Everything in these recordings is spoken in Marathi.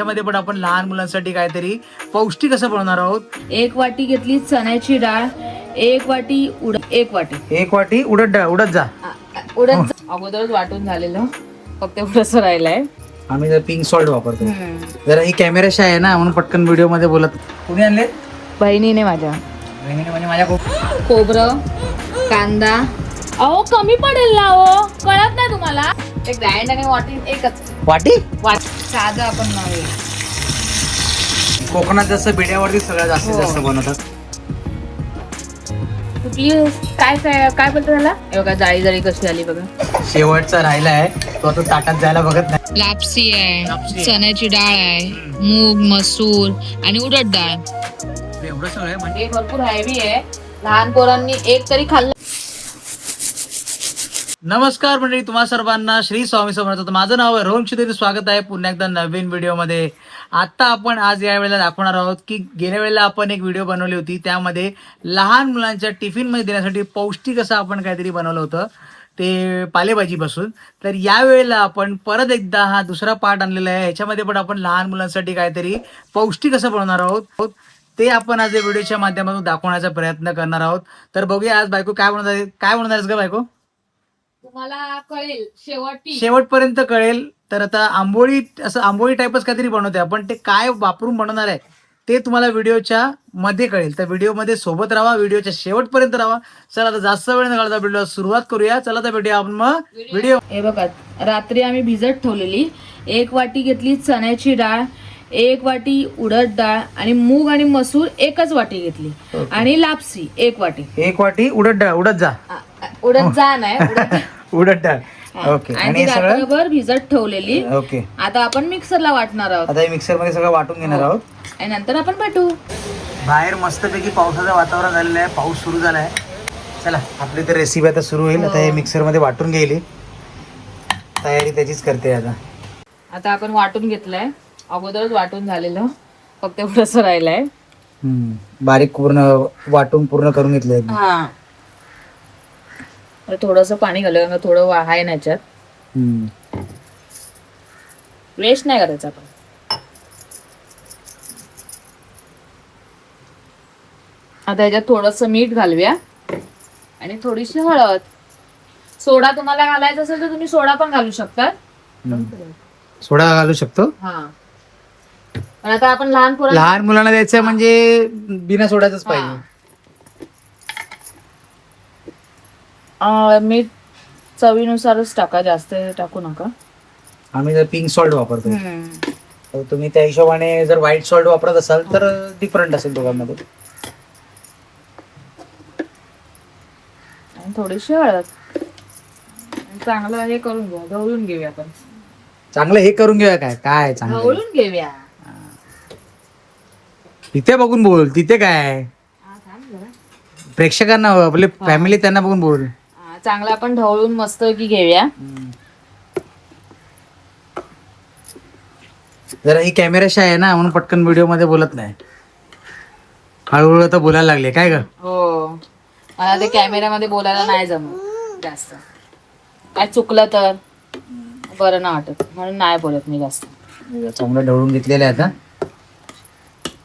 त्यामध्ये पण आपण लहान मुलांसाठी काहीतरी पौष्टिक असं बनवणार आहोत. 1 वाटी घेतली चण्याची डाळ, 1 वाटी एक वाटी उडद डाळ. उडद अगोदरच वाटून झालेलं, फक्त एवढंच राहिलंय. आम्ही जर पिंक सॉल्ट वापरतो. जरा ही कॅमेरा शाय आहे ना, म्हणून पटकन व्हिडिओ मध्ये बोलत. कुणी आणले? बहिणीने माझ्या. म्हणजे माझ्या खोबरं, कांदा. अहो कमी पडेल ना, हो कळत नाही तुम्हाला. एक ग्राइंड आणि वाटी एकच. वाटी साधं आपण नाही. कोकणात जसं बिड्यावरती सगळ्यात जास्त बनवतात. कुठली काय काय बोलतो त्याला? बघा जाळी जाळी कशी आली बघा. शेवटचा राहिला आहे तो आता ताटात जायला बघत नाही. लापसी आहे, चण्याची डाळ आहे, मूग, मसूर आणि उडद डाळ. एवढं सगळं म्हणजे भरपूर हेवी आहे. लहान पोरांनी एक तरी खाल्लं. नमस्कार मंडळी, तुम्हा सर्वांना श्री स्वामी समर्थ. माझं नाव आहे रोहन शिदेरी. स्वागत आहे पुन्हा एकदा नवीन व्हिडिओमध्ये. आता आपण आज या वेळेला दाखवणार आहोत की गेल्या वेळेला आपण एक व्हिडिओ बनवली होती, त्यामध्ये लहान मुलांच्या टिफिनमध्ये देण्यासाठी पौष्टिक असं आपण काहीतरी बनवलं होतं, ते पालेभाजीपासून. तर यावेळेला आपण परत एकदा हा दुसरा पार्ट आणलेला आहे. ह्याच्यामध्ये पण आपण लहान मुलांसाठी काहीतरी पौष्टिक असं बनवणार आहोत. ते आपण आज या व्हिडिओच्या माध्यमातून दाखवण्याचा प्रयत्न करणार आहोत. तर बघूया आज बायको काय बनवणार आहेस का बायको? तुम्हाला कळेल शेवटपर्यंत कळेल. तर आता आंबोळी टाईपच काहीतरी बनवते आपण. ते काय वापरून बनवणार आहे ते तुम्हाला व्हिडिओच्या मध्ये कळेल. तर व्हिडिओमध्ये सोबत राहा, व्हिडिओच्या शेवटपर्यंत राहा. चला आता जास्त वेळ न घालता व्हिडिओ सुरुवात करूया. चला तर भेटूया आपण मग व्हिडिओ. हे बघा, रात्री आम्ही भिजत ठेवलेली 1 वाटी घेतली चण्याची डाळ, 1 वाटी उडद डाळ आणि मूग आणि मसूर एकच वाटी घेतली. आणि लापसी 1 वाटी. 1 वाटी उडद डाळ. उडद जा नाही उडद डाळ. ओके. आणि रात्रभर भिजत ठेवलेली. ओके. आता आपण मिक्सरला वाटणार आहोत. आता मिक्सर मध्ये सगळं वाटून घेणार आहोत आणि नंतर आपण भेटू. बाहेर मस्तपैकी पावसाचं वातावरण झालेलं आहे, पाऊस सुरू झाला आहे. चला आपली तर रेसिपी आता सुरू होईल. आता हे मिक्सर मध्ये वाटून गेली, तयारी त्याचीच करते आता. आता आपण वाटून घेतलंय, अगोदरच वाटून झालेलं, फक्त एवढंच राहिलंय. बारीक पूर्ण वाटून पूर्ण करून घेतलंय. हा, थोडस पाणी घालूया, थोडं आहे ना याच्यात. वेस्ट नाही करायचं आपण. आता याच्यात थोडस मीठ घालूया आणि थोडीशी हळद. सोडा तुम्हाला घालायचा असेल तर तुम्ही सोडा पण घालू शकता. सोडा घालू शकतो. हा, पण आता आपण लहान मुलांना द्यायचं म्हणजे बिना सोड्याच पाहिजे. मीठ चवीनुसारच टाका, जास्त टाकू नका. आम्ही जर पिंक सॉल्ट वापरतो, तर तुम्ही त्या हिशोबाने जर व्हाईट सॉल्ट वापरत असाल तर डिफरंट असेल दोघांमध्ये. आणि थोडीशी हळद. चांगलं हे करून घेऊ, ढवळून घेऊया आपण. चांगलं हे करून घेऊया. काय चांगलं ढवळून घेऊया. तिथे बघून बोल. तिथे काय प्रेक्षकांना, आपले फॅमिली त्यांना बघून बोल. चांगलं आपण ढवळून मस्त की घेऊया. जरा ही कॅमेरा शाय आहे ना, म्हणून पटकन व्हिडिओ मध्ये बोलत नाही. हळूहळू तर बोलायला लागले. काय ग? हो, मला ते कॅमेऱ्यामध्ये बोलायला नाही जमत जास्त. काय चुकलं तर बरं ना वाटत, म्हणून नाही बोलत मी जास्त. चांगलं ढवळून घेतलेलं आहे.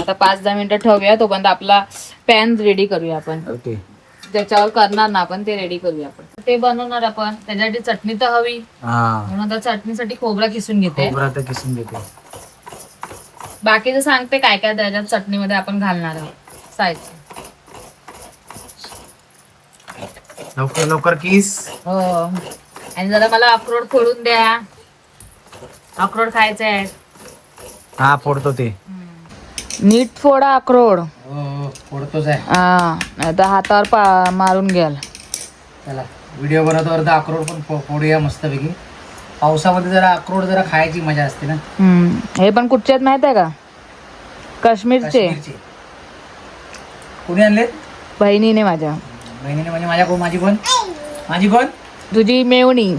आता 5-10 मिनिटं ठेवूया, तोपर्यंत आपला पॅन रेडी करूया आपण. ओके. ज्याच्यावर करणार ना आपण ते रेडी करूया. आपण ते बनवणार आपण, त्याच्यासाठी चटणी तर हवी, म्हणून आता चटणीसाठी खोबरा किसून घेते. बाकीचं सांगते काय काय त्याच्यात चटणीमध्ये आपण घालणार आहोत. साहित्य लवकर किस. हो, आणि जरा मला अक्रोड फोडून द्या. अक्रोड खायचे आहेत. हा, फोडतो ते. नीट फोडा अक्रोड. फोडतोच आहे. हा, नाही तर हातावर मारून घ्याल. चला व्हिडिओ बनवतो अर्धा अक्रोड पण फोडूया मस्तपैकी. पावसामध्ये जरा अक्रोड जरा खायची मजा असते ना. हे पण कुठचे आहेत माहित आहे का? काश्मीरचे. कोणी आणले? बहिणीने माझ्या. माझी कोण? तुझी मेवणी.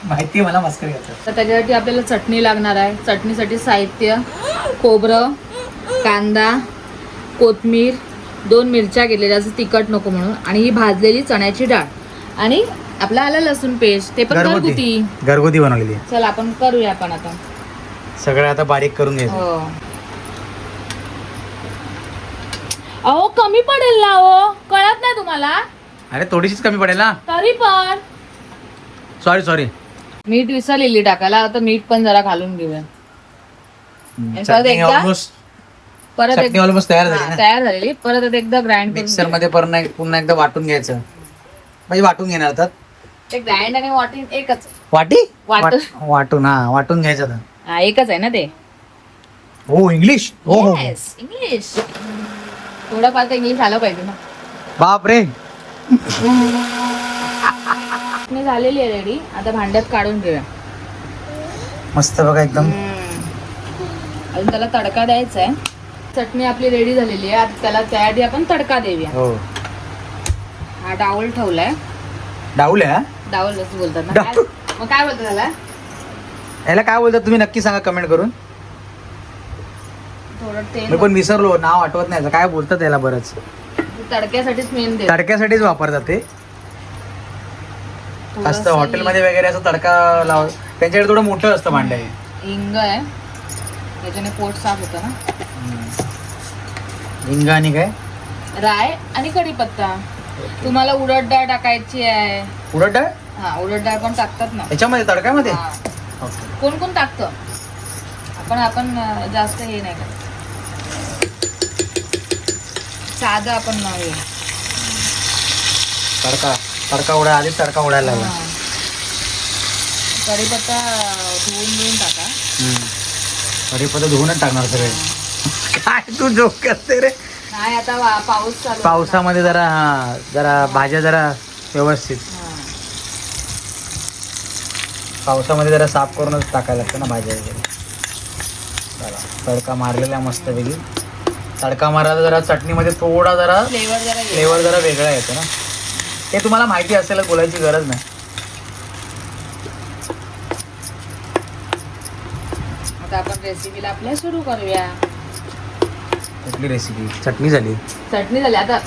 माहिती मला मस्करी करतात. तर त्याच्यासाठी आपल्याला चटणी लागणार आहे. चटणीसाठी साहित्य: खोबरं, कांदा, कोथिंबीर, 2 मिरच्या घेतलेल्या, जास्त तिखट नको म्हणून, आणि ही भाजलेली चण्याची डाळ, आणि आपला आलं लसूण पेस्ट, ते पण घरगुती बनवलेली. चला आपण करूया आपण आता. सगळं आता बारीक करून घ्यायचं. हो. अहो कमी पडेल ना हो, कळत नाही तुम्हाला? अरे थोडीशीच कमी पडेल ना. तरी पण सॉरी मीठ विसरलेली टाकायला, आता मीठ पण जरा घालून घेऊया. परत चटणी ऑलमोस्ट तयार झाली ना. तयार झालेली. परत एकदा ग्राइंड मिक्सर मध्ये पुन्हा एकदा वाटून घ्यायचं. म्हणजे वाटून घेणार आता. ते ग्राइंड आणि वाटून एकच. वाटून वाटून घ्यायचं आता. हा एकच आहे ना ते. हो इंग्लिश. हो हो इंग्लिश थोडंफार तर इंग्लिश आलं पाहिजे ना. बाप रे. चटणी झालेली आहे रेडी. आता भांड्यात काढून घेऊया. मस्त बघा एकदम. अजून त्याला तडका द्यायचा आहे. चटणी आपली रेडी झालेली आहे. आता त्याला त्याआधी आपण तडका देऊया. हो. हा डाऊल ठेवलाय. डाऊल आहे. डाऊल असं बोलतात ना. मग काय बोलतात त्याला? याला काय बोलतात तुम्ही नक्की सांगा कमेंट करून. थोडं मी तेल पण विसरलो, नाव आठवत नाही. काय बोलतात याला बरंच. तडक्यासाठीच मेन दे. तडक्यासाठीच वापरतात ते. असतं हॉटेलमध्ये वगैरे असं तडका लाव. त्यांच्याकडे थोडं मोठं असतं भांडं. हिंग आहे, त्याच्याने पोट साफ होतं ना. हिंग आणि काय? राय आणि कढीपत्ता. तुम्हाला उडद डाळ टाकायची आहे. उडद डाळ? हा उडद डाळ पण टाकतात ना याच्यामध्ये तडक्यामध्ये. हा. कोण कोण टाकतं. आपण जास्त हे नाही करत. साधं आपण नाही. तडका उडा आधी तडका उडायला लागला. कढीपत्ता धुवून टाका. कढीपत्ता धुवूनच टाकणार सगळे. काय तू जोक करते रे. नाही आता पाऊस चालू. पावसामध्ये जरा भाज्या जरा व्यवस्थित. पावसामध्ये जरा साफ करूनच टाकायला लागतं ना भाज्या वगैरे. तडका मारलेला मस्त वेगळी. तडका मारायला जरा चटणीमध्ये थोडा जरा फ्लेवर जरा वेगळा येतो ना. हे तुम्हाला माहिती असेल, बोलायची गरज नाही. आता आपण रेसिपीला आपल्या सुरू करूया. कुठली रेसिपी? चटणी झाली. चटणी झाली. आता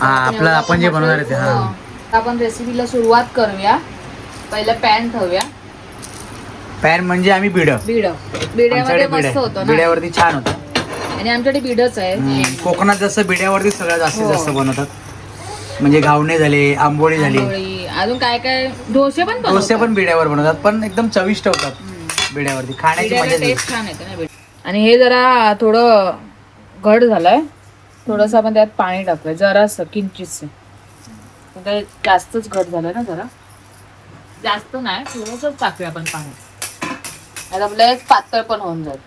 आपलं आपण जे बनवणार आहे ते. आपण रेसिपीला सुरुवात करूया. पहिलं पॅन ठेवूया. पॅन म्हणजे आम्ही बिड्यामध्ये मस्त होतं ना. बिड्यावरती छान होतं. आणि आमच्याकडे बिडच आहे. कोकणात जसं बिड्यावरती सगळ्यात जास्तीत जास्त बनवतात. म्हणजे घावणे झाले, आंबोळी झाली, अजून काय काय डोसे पण बिड्यावर बनवतात. पण एकदम चविष्ट होतात बिड्यावरती. खाण्याची मजा टेस्ट छान येते ना. आणि हे जरा थोडं घट झालंय. थोडस आपण त्यात पाणी टाकूया जरासं किंचितस. जास्तच घट झालंय ना. जरा जास्त नाही, थोडंसंच टाकूया आपण पाणी. आता आपल्याला एक पातळ पण होऊन जाईल.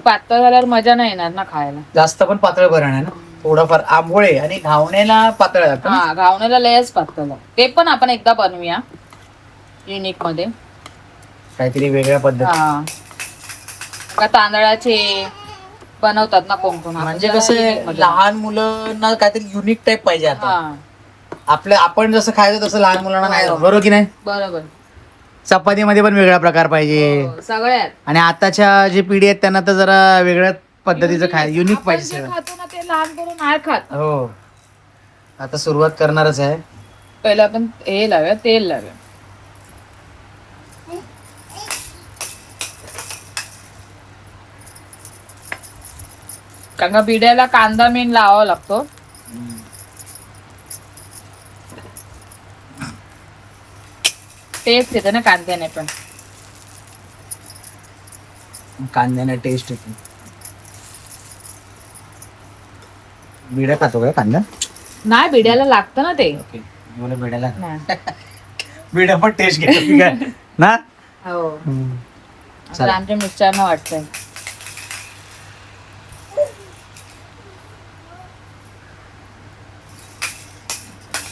पातळ झाल्यावर मजा नाही येणार ना खायला. जास्त पण पातळ बरं नाही ना. थोडंफार आंबोळे आणि घावण्याला पातळ लागतं. हा घावण्याला लयच पातळ. ते पण आपण एकदा बनवूया युनिक मध्ये. काहीतरी वेगळ्या पद्धती. का तांदळाचे बनवतात ना कोण कोण. म्हणजे कसं लहान मुलांना काहीतरी युनिक टाईप पाहिजे. आता आपण जसं खायचं तसं लहान मुलांना नाही. बरोबर की नाही? बरोबर. चपातीमध्ये पण वेगळा प्रकार पाहिजे सगळ्यात. आणि आताच्या जे पिढी आहेत त्यांना तर जरा वेगळ्या पद्धतीचं खायचं युनिक पाहिजे. खातो ना ते लहान करून नाही खात. हो. आता सुरुवात करणारच आहे. पहिला आपण हे लावूया, तेल लावूया. कारण का बिड्याला कांदा मेन लावावा लागतो. टेस्ट येते ना कांद्याने पण. कांद्याने टेस्ट येते. बिड्या खातो का कांदा? नाही, बिड्याला लागतं ना ते. बिड्याला बिड्या पण टेस्ट घेतो ना. हो. आमच्या मिस्टरांना वाटतंय.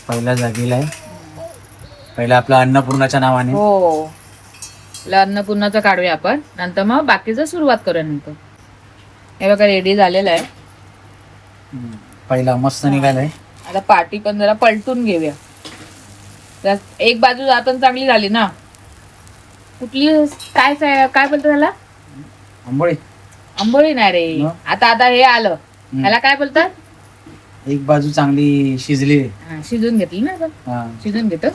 पहिला जागीला आहे. पहिला आपला अन्नपूर्णाच्या नावाने. हो. अन्नपूर्णाचं काढूया आपण. नंतर मग बाकीचं सुरुवात करूया नंतर. हे बघा रेडी झालेलं आहे. पहिला मस्त निघालाय. आता पाटी पण जरा पलटून घेऊया. एक बाजू आपण चांगली झाली ना. कुठली काय काय बोलतो त्याला? आंबोळी नाही रे. आता हे आलं. ह्याला काय बोलतात? एक बाजू चांगली शिजली. शिजून घेतली ना आपण. शिजून घेतो.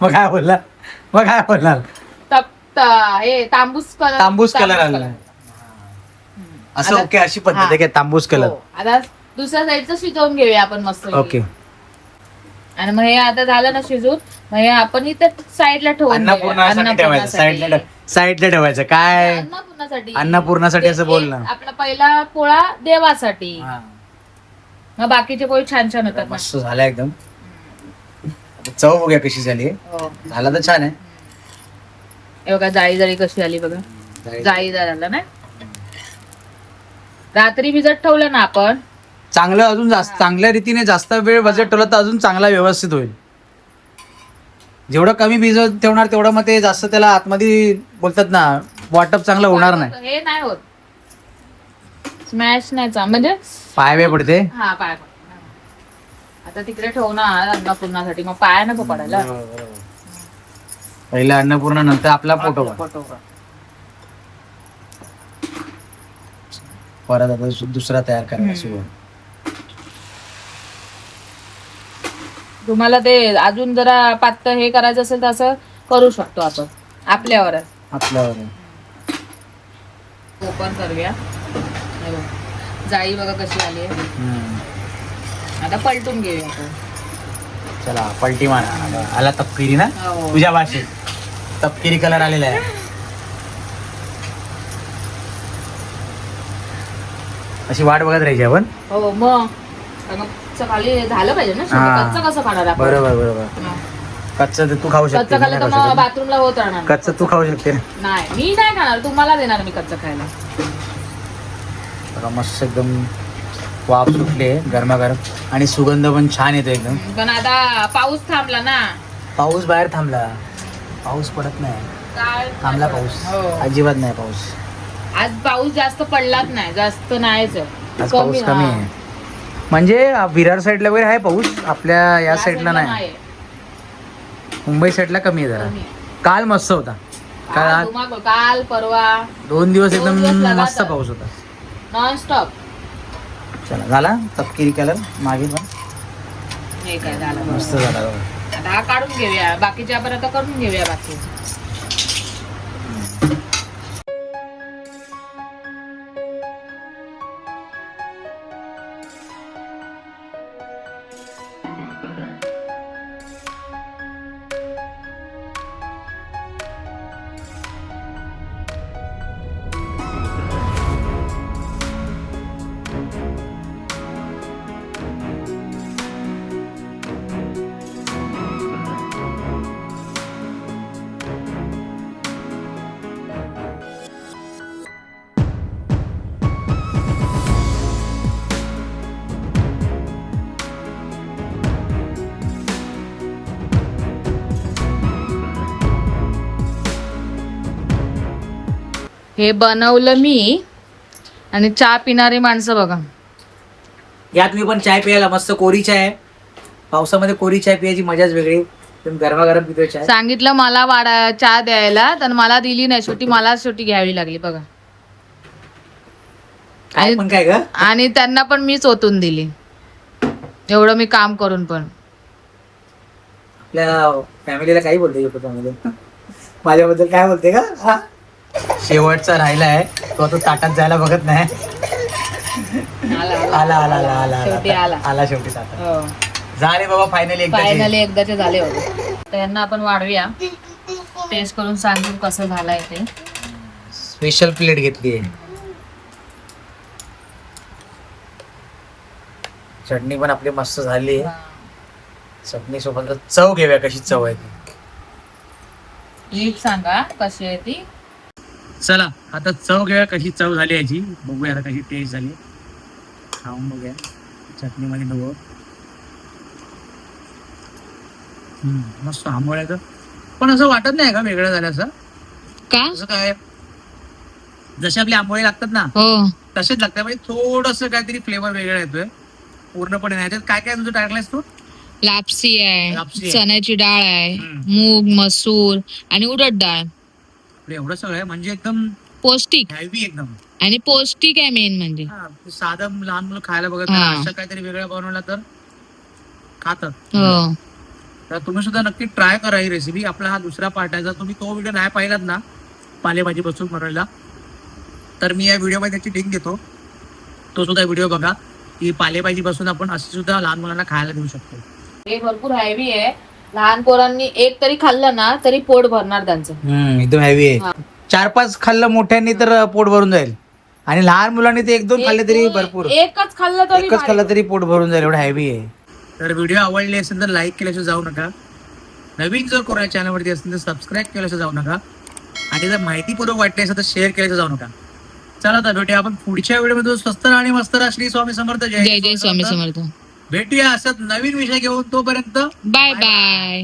मग काय बोलणार हे तांबूस कलर तांबूस कलर आला असं. आता- ओके, अशी पद्धत आहे हा. की तांबूस कलर. हो. आता दुसऱ्या साईडचं शिजवून घेऊया आपण मस्त. ओके. आणि मग हे आता झालं ना शिजून, मग हे आपण इथे साईडला ठेवून अन्नपूर्णासाठी ठेवायचं, साईडला ठेवायचं. काय अन्नपूर्णासाठी असं बोल ना. आपला पहिला पोळा देवासाठी, हा. मग बाकीचे पोळी छान छान होतात ना. मस्त झाला एकदम. आता चव बघूया कशी झाली. हो. झाला तर छान आहे. हे बघा जाळी जाळी कशी आली बघा. जाळीदार झालं ना. रात्री भिजत ठेवलं ना आपण, चांगलं अजून जास्त चांगल्या रीतीने जास्त वेळ बजेट ठेवला तर अजून चांगला व्यवस्थित होईल. जेवढं कमी भिजत ठेवणार तेवढं मग ते जास्त त्याला आतमध्ये बोलतात ना वाटप चांगलं होणार नाही. हे नाही होत, स्मॅश नाही म्हणजे पायवे पडते. हा पाय आता तिकडे ठेवणार अन्नपूर्णासाठी, मग पाया नको पडायला. पहिला अन्नपूर्णा नंतर आपला फोटो. परत आता दुसरा तयार करायला सुरुवात. तुम्हाला ते अजून जरा पातळ हे करायचं असेल तर असं करू शकतो आपण, आपल्यावर ओपन करूया. हे बघ, जाळी बघा कशी आली आहे. आता पलटून घेऊया आपण. चला पलटी मारा. आला तपकिरी ना हो. तुझ्या भाषेत. तपकिरी कलर आलेला आहे. अशी वाट बघत राहायची आपण. हो मग खाली झालं पाहिजे ना. कच्चं कसं खाणार आपण. बरोबर. कच्चं तू खाऊ शकते. कच्चं खाल्लं तर मग बाथरूमला होत राहणार. कच्चं तू खाऊ शकते. नाही मी नाही खाणार, तुम्हाला देणार मी कच्चं खायला. बघा मस्त एकदम वाफ सुटले गरमागरम आणि सुगंध पण छान येतो एकदम. पण आता पाऊस थांबला ना. पाऊस बाहेर थांबला. पाऊस पडत नाही. थांबला पाऊस. हो. अजिबात नाही पाऊस. आज पाऊस जास्त पडलाच नाही, जास्त नाहीच. आज पाऊस कमी आहे. म्हणजे विरार साईडला वगैरे आहे पाऊस, आपल्या या साईडला नाही. मुंबई साईडला कमी आहे जरा. काल मस्त होता. काल परवा 2 दिवस दोन एकदम दिवस लगातार. मस्त पाऊस होता. Non stop. चला झाला तपकिरी कलर मागे पण हे काय झालं मस्त झाला. आता हा काढून घेऊया, बाकीचे आपण आता करून घेऊया बाकी. हे बनवलं मी आणि चहा पिणारी माणसं बघा. यात मी पण चाय प्यायला मस्त कोरी चाय. पावसामध्ये कोरी चाय प्यायची मजाच वेगळी. तुम्ही गरमागरम पितोय चाय. सांगितलं मला चहा द्यायला, तर मला दिली नाही. शेवटी घ्यावी लागली बघा. काय पण काय ग. आणि त्यांना पण मीच ओतून दिली, एवढं मी काम करून पण. आपल्या फॅमिलीला काही बोलते युट्यूबमध्ये. माझ्याबद्दल काय बोलते का. शेवटचा राहिलाय तो आता ताटात जायला बघत नाही. आला शेवटी ताटात. झाले बाबा फायनली एकदाचे झाले होते. तर यांना आपण वाढूया, टेस्ट करून सांगू कसं झालंय ते. स्पेशल प्लेट घेतली आहे. चटणी पण आपली मस्त झाली. चटणी सोबत चव घेऊया कशी चव आहे ती. नीट सांगा कशी आहे ती. चला आता चव घेऊया कशी चव झाली याची. बघूया आता कशी टेस्ट झाली. खाऊन बघूया चटणीमध्ये बघू. मस्त आंबोळ्याचं पण असं वाटत नाही का वेगळं झालं असं. का असं काय जसे आपले आंबोळे लागतात ना हो तसेच लागतात. म्हणजे थोडस काहीतरी फ्लेवर वेगळा येतोय. पूर्णपणे नाही. त्याच्यात काय काय तुझं टाकलंयस तू. लापसी लापसी आहे, आहे. चण्याची डाळ आहे, मूग मसूर आणि उडद डाळ. एवढं सगळं आहे म्हणजे एकदम पौष्टिक हेल्दी एकदम. आणि पौष्टिक आहे मेन म्हणजे. साधं लहान मुलं खायला बघत हा. नाही. असं काहीतरी वेगळं बनवलं तर खातात. हो तर तुम्ही सुद्धा नक्की ट्राय करा ही रेसिपी. आपला हा दुसरा पार्ट आहे. जर तुम्ही तो व्हिडिओ नाही पाहिलात ना पालेभाजी बसून बनवायला, तर मी या व्हिडिओमध्ये त्याची लिंक देतो. तो सुद्धा व्हिडिओ बघा की पालेभाजी बसून आपण अशी सुद्धा लहान मुलांना खायला देऊ शकतो. हे भरपूर हेवी आहे. लहान पोरांनी एक तरी खाल्लं ना तरी पोट भरणार त्यांचं. एकदम हेवी आहे. हा. 4-5 खाल्लं मोठ्यांनी तर पोट भरून जाईल, आणि लहान मुलांनी ते 1-2 खाल्ले तरी भरपूर. एकच खाल्लं तरी पोट भरून जाईल, एवढं हेवी आहे. तर व्हिडिओ आवडली असेल तर लाईक केल्याशिवाय जाऊ नका. नवीन जर कोणा चॅनलवरती असेल तर सबस्क्राईब केल्याशिवाय जाऊ नका, आणि जर माहितीपूर्वक वाटली असेल तर शेअर केल्याशिवाय जाऊ नका. चला तर भेटूया आपण पुढच्या व्हिडिओमध्ये. स्वस्त आणि मस्त राहा. श्री स्वामी समर्थ. जय जय स्वामी समर्थ. भेटूया असंच नवीन विषय घेऊन. तोपर्यंत बाय बाय.